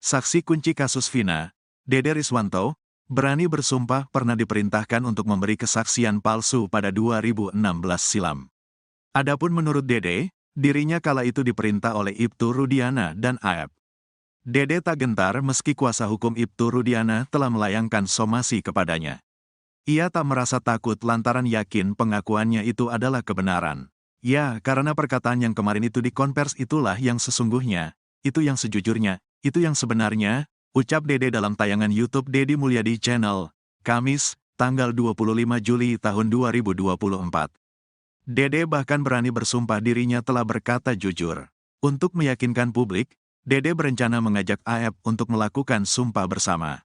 Saksi kunci kasus Vina, Dede Riswanto, berani bersumpah pernah diperintahkan untuk memberi kesaksian palsu pada 2016 silam. Adapun menurut Dede, dirinya kala itu diperintah oleh Ibtu Rudiana dan AF. Dede tak gentar meski kuasa hukum Ibtu Rudiana telah melayangkan somasi kepadanya. Ia tak merasa takut lantaran yakin pengakuannya itu adalah kebenaran. Ya, karena perkataan yang kemarin itu di konvers itulah yang sesungguhnya, itu yang sejujurnya, itu yang sebenarnya, ucap Dede dalam tayangan YouTube Deddy Mulyadi Channel, Kamis, tanggal 25 Juli tahun 2024. Dede bahkan berani bersumpah dirinya telah berkata jujur. Untuk meyakinkan publik, Dede berencana mengajak AF untuk melakukan sumpah bersama.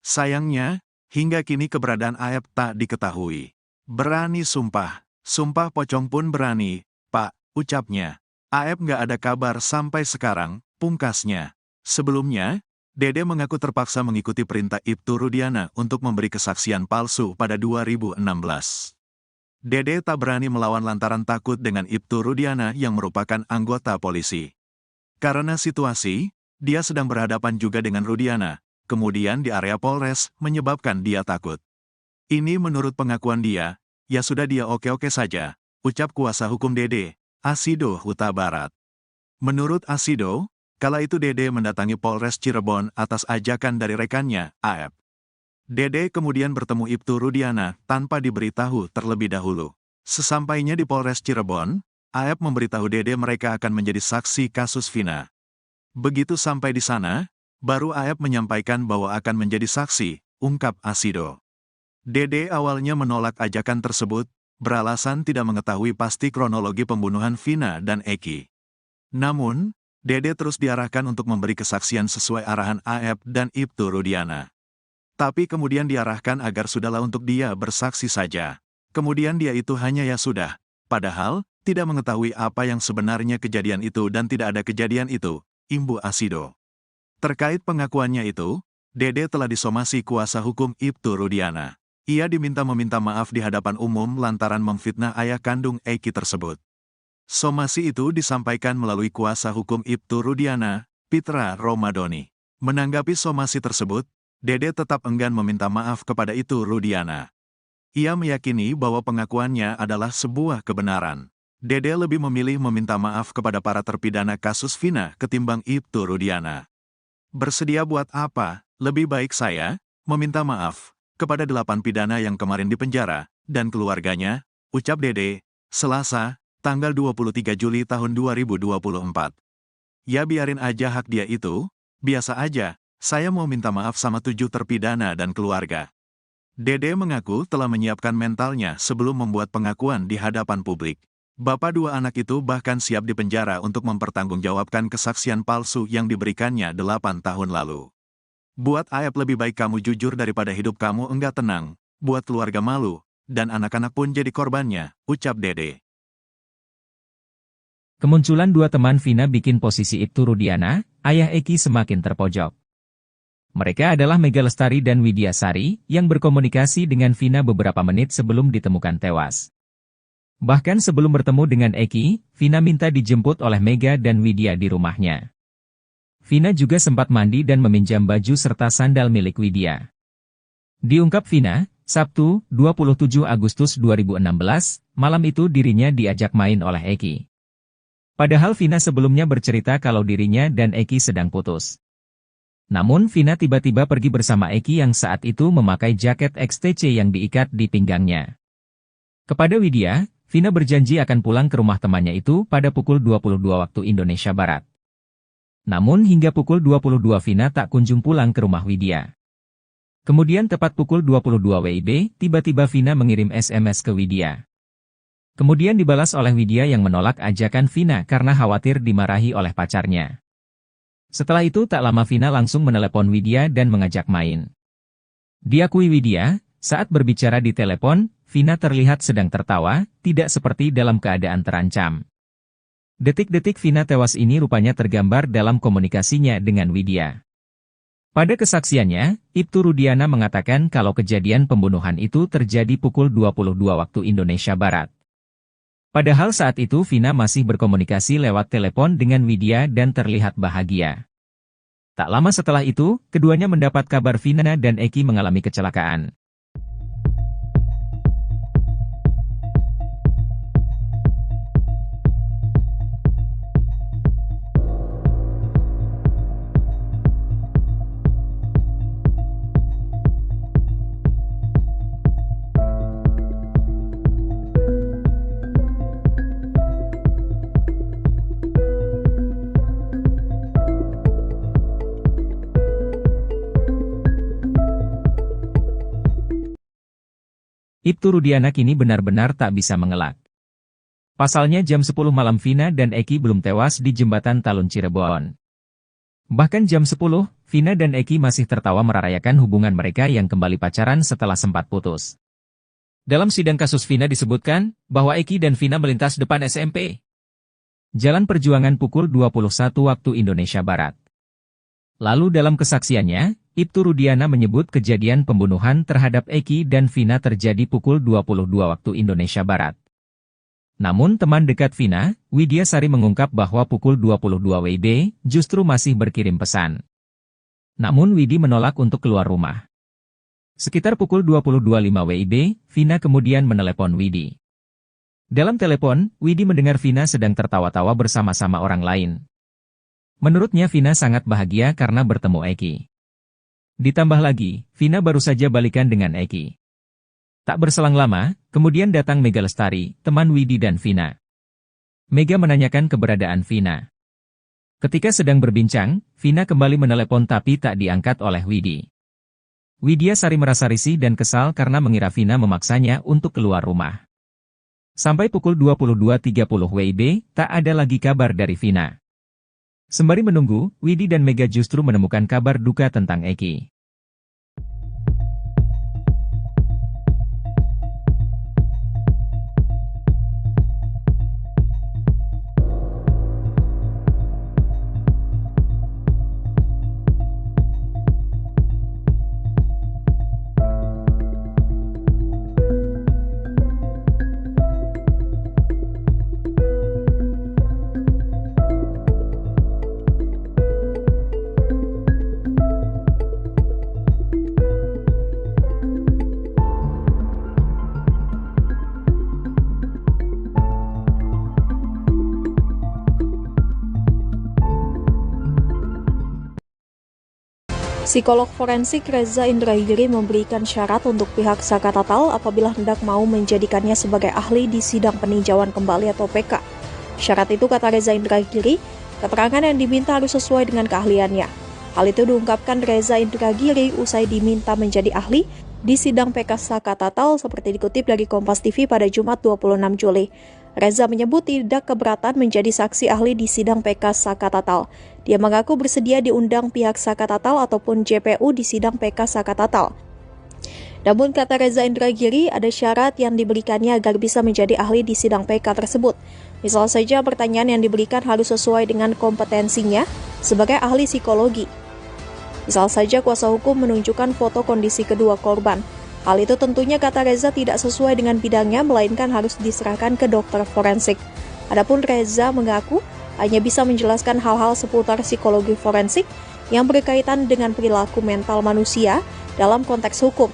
Sayangnya, hingga kini keberadaan AF tak diketahui. Berani sumpah. Sumpah pocong pun berani, Pak, ucapnya. AF nggak ada kabar sampai sekarang, pungkasnya. Sebelumnya, Dede mengaku terpaksa mengikuti perintah Ibtu Rudiana untuk memberi kesaksian palsu pada 2016. Dede tak berani melawan lantaran takut dengan Ibtu Rudiana yang merupakan anggota polisi. Karena situasi, dia sedang berhadapan juga dengan Rudiana, kemudian di area Polres menyebabkan dia takut. Ini menurut pengakuan dia, ya sudah dia oke-oke saja, ucap kuasa hukum Dede, Asido Huta Barat. Menurut Asido, kala itu Dede mendatangi Polres Cirebon atas ajakan dari rekannya, AF. Dede kemudian bertemu Ibtu Rudiana tanpa diberitahu terlebih dahulu. Sesampainya di Polres Cirebon, AF memberitahu Dede mereka akan menjadi saksi kasus Vina. Begitu sampai di sana, baru AF menyampaikan bahwa akan menjadi saksi, ungkap Asido. Dede awalnya menolak ajakan tersebut, beralasan tidak mengetahui pasti kronologi pembunuhan Vina dan Eki. Namun, Dede terus diarahkan untuk memberi kesaksian sesuai arahan AF dan Ibtu Rudiana. Tapi kemudian diarahkan agar sudahlah untuk dia bersaksi saja. Kemudian dia itu hanya ya sudah, padahal tidak mengetahui apa yang sebenarnya kejadian itu dan tidak ada kejadian itu, imbu Asido. Terkait pengakuannya itu, Dede telah disomasi kuasa hukum Ibtu Rudiana. Ia diminta meminta maaf di hadapan umum lantaran memfitnah ayah kandung Eki tersebut. Somasi itu disampaikan melalui kuasa hukum Ibtu Rudiana, Pitra Romadoni. Menanggapi somasi tersebut, Dede tetap enggan meminta maaf kepada Ibtu Rudiana. Ia meyakini bahwa pengakuannya adalah sebuah kebenaran. Dede lebih memilih meminta maaf kepada para terpidana kasus Vina ketimbang Ibtu Rudiana. Bersedia buat apa? Lebih baik saya meminta maaf kepada 8 pidana yang kemarin dipenjara dan keluarganya, ucap Dede, Selasa, tanggal 23 Juli tahun 2024. Ya biarin aja hak dia itu, biasa aja, saya mau minta maaf sama 7 terpidana dan keluarga. Dede mengaku telah menyiapkan mentalnya sebelum membuat pengakuan di hadapan publik. Bapak 2 anak itu bahkan siap dipenjara untuk mempertanggungjawabkan kesaksian palsu yang diberikannya 8 tahun lalu. Buat AF lebih baik kamu jujur daripada hidup kamu enggak tenang, buat keluarga malu, dan anak-anak pun jadi korbannya, ucap Dede. Kemunculan 2 teman Vina bikin posisi Ibtu Rudiana, ayah Eki semakin terpojok. Mereka adalah Mega Lestari dan Widya Sari, yang berkomunikasi dengan Vina beberapa menit sebelum ditemukan tewas. Bahkan sebelum bertemu dengan Eki, Vina minta dijemput oleh Mega dan Widya di rumahnya. Vina juga sempat mandi dan meminjam baju serta sandal milik Widya. Diungkap Vina, Sabtu, 27 Agustus 2016, malam itu dirinya diajak main oleh Eki. Padahal Vina sebelumnya bercerita kalau dirinya dan Eki sedang putus. Namun Vina tiba-tiba pergi bersama Eki yang saat itu memakai jaket XTC yang diikat di pinggangnya. Kepada Widya, Vina berjanji akan pulang ke rumah temannya itu pada pukul 22 waktu Indonesia Barat. Namun hingga pukul 22 Vina tak kunjung pulang ke rumah Widya. Kemudian tepat pukul 22 WIB, tiba-tiba Vina mengirim SMS ke Widya. Kemudian dibalas oleh Widya yang menolak ajakan Vina karena khawatir dimarahi oleh pacarnya. Setelah itu tak lama Vina langsung menelepon Widya dan mengajak main. Diakui Widya, saat berbicara di telepon, Vina terlihat sedang tertawa, tidak seperti dalam keadaan terancam. Detik-detik Vina tewas ini rupanya tergambar dalam komunikasinya dengan Widya. Pada kesaksiannya, Ibtu Rudiana mengatakan kalau kejadian pembunuhan itu terjadi pukul 22 waktu Indonesia Barat. Padahal saat itu Vina masih berkomunikasi lewat telepon dengan Widya dan terlihat bahagia. Tak lama setelah itu, keduanya mendapat kabar Vina dan Eki mengalami kecelakaan. Ibtu Rudiana kini benar-benar tak bisa mengelak. Pasalnya jam 10 malam Vina dan Eki belum tewas di jembatan Talun Cirebon. Bahkan jam 10, Vina dan Eki masih tertawa merayakan hubungan mereka yang kembali pacaran setelah sempat putus. Dalam sidang kasus Vina disebutkan bahwa Eki dan Vina melintas depan SMP. Jalan Perjuangan pukul 21 waktu Indonesia Barat. Lalu dalam kesaksiannya, Ibtu Rudiana menyebut kejadian pembunuhan terhadap Eki dan Vina terjadi pukul 22 waktu Indonesia Barat. Namun teman dekat Vina, Widya Sari mengungkap bahwa pukul 22 WIB justru masih berkirim pesan. Namun Widi menolak untuk keluar rumah. Sekitar pukul 22.05 WIB, Vina kemudian menelepon Widi. Dalam telepon, Widi mendengar Vina sedang tertawa-tawa bersama-sama orang lain. Menurutnya Vina sangat bahagia karena bertemu Eki. Ditambah lagi, Vina baru saja balikan dengan Eki. Tak berselang lama, kemudian datang Mega Lestari, teman Widi dan Vina. Mega menanyakan keberadaan Vina. Ketika sedang berbincang, Vina kembali menelepon tapi tak diangkat oleh Widi. Widya Sari merasa risih dan kesal karena mengira Vina memaksanya untuk keluar rumah. Sampai pukul 22.30 WIB, tak ada lagi kabar dari Vina. Sembari menunggu, Widi dan Mega justru menemukan kabar duka tentang Eki. Psikolog forensik Reza Indragiri memberikan syarat untuk pihak Saka Tatal apabila hendak mau menjadikannya sebagai ahli di sidang peninjauan kembali atau PK. Syarat itu, kata Reza Indragiri, keterangan yang diminta harus sesuai dengan keahliannya. Hal itu diungkapkan Reza Indragiri usai diminta menjadi ahli di sidang PK Saka Tatal seperti dikutip dari Kompas TV pada Jumat 26 Juli. Reza menyebut tidak keberatan menjadi saksi ahli di sidang PK Saka Tatal. Dia mengaku bersedia diundang pihak Saka Tatal ataupun JPU di sidang PK Saka Tatal. Namun kata Reza Indragiri, ada syarat yang diberikannya agar bisa menjadi ahli di sidang PK tersebut. Misal saja pertanyaan yang diberikan harus sesuai dengan kompetensinya sebagai ahli psikologi. Misal saja kuasa hukum menunjukkan foto kondisi kedua korban. Hal itu tentunya kata Reza tidak sesuai dengan bidangnya, melainkan harus diserahkan ke dokter forensik. Adapun Reza mengaku hanya bisa menjelaskan hal-hal seputar psikologi forensik yang berkaitan dengan perilaku mental manusia dalam konteks hukum.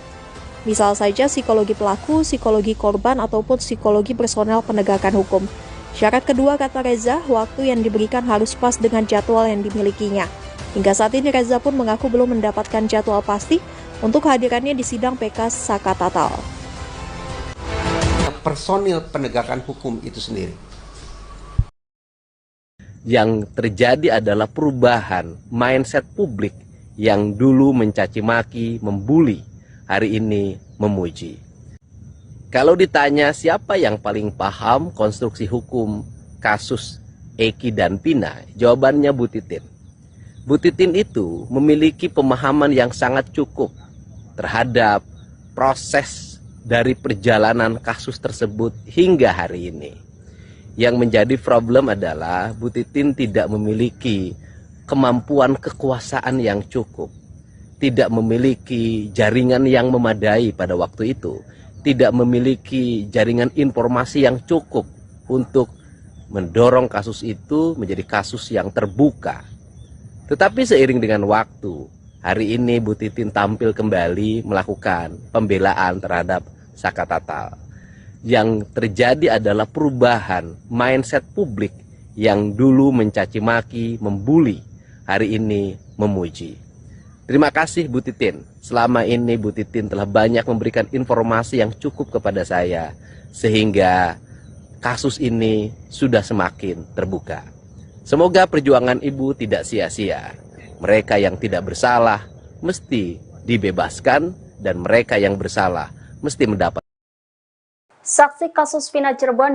Misal saja psikologi pelaku, psikologi korban, ataupun psikologi personel penegakan hukum. Syarat kedua, kata Reza, waktu yang diberikan harus pas dengan jadwal yang dimilikinya. Hingga saat ini Reza pun mengaku belum mendapatkan jadwal pasti untuk hadirannya di sidang PK Saka Tatal. Personil penegakan hukum itu sendiri. Yang terjadi adalah perubahan mindset publik yang dulu mencaci maki, membuli, hari ini memuji. Kalau ditanya siapa yang paling paham konstruksi hukum kasus Eki dan Vina, jawabannya Bu Titin. Bu Titin itu memiliki pemahaman yang sangat cukup terhadap proses dari perjalanan kasus tersebut hingga hari ini. Yang menjadi problem adalah Bu Titin tidak memiliki kemampuan kekuasaan yang cukup, tidak memiliki jaringan yang memadai pada waktu itu, tidak memiliki jaringan informasi yang cukup untuk mendorong kasus itu menjadi kasus yang terbuka. Tetapi seiring dengan waktu, hari ini Bu Titin tampil kembali melakukan pembelaan terhadap Saka Tatal. Yang terjadi adalah perubahan mindset publik yang dulu mencaci maki, membuli, hari ini memuji. Terima kasih Bu Titin. Selama ini Bu Titin telah banyak memberikan informasi yang cukup kepada saya, sehingga kasus ini sudah semakin terbuka. Semoga perjuangan Ibu tidak sia-sia. Mereka yang tidak bersalah mesti dibebaskan, dan mereka yang bersalah mesti mendapat. Saksi kasus Vina Cirebon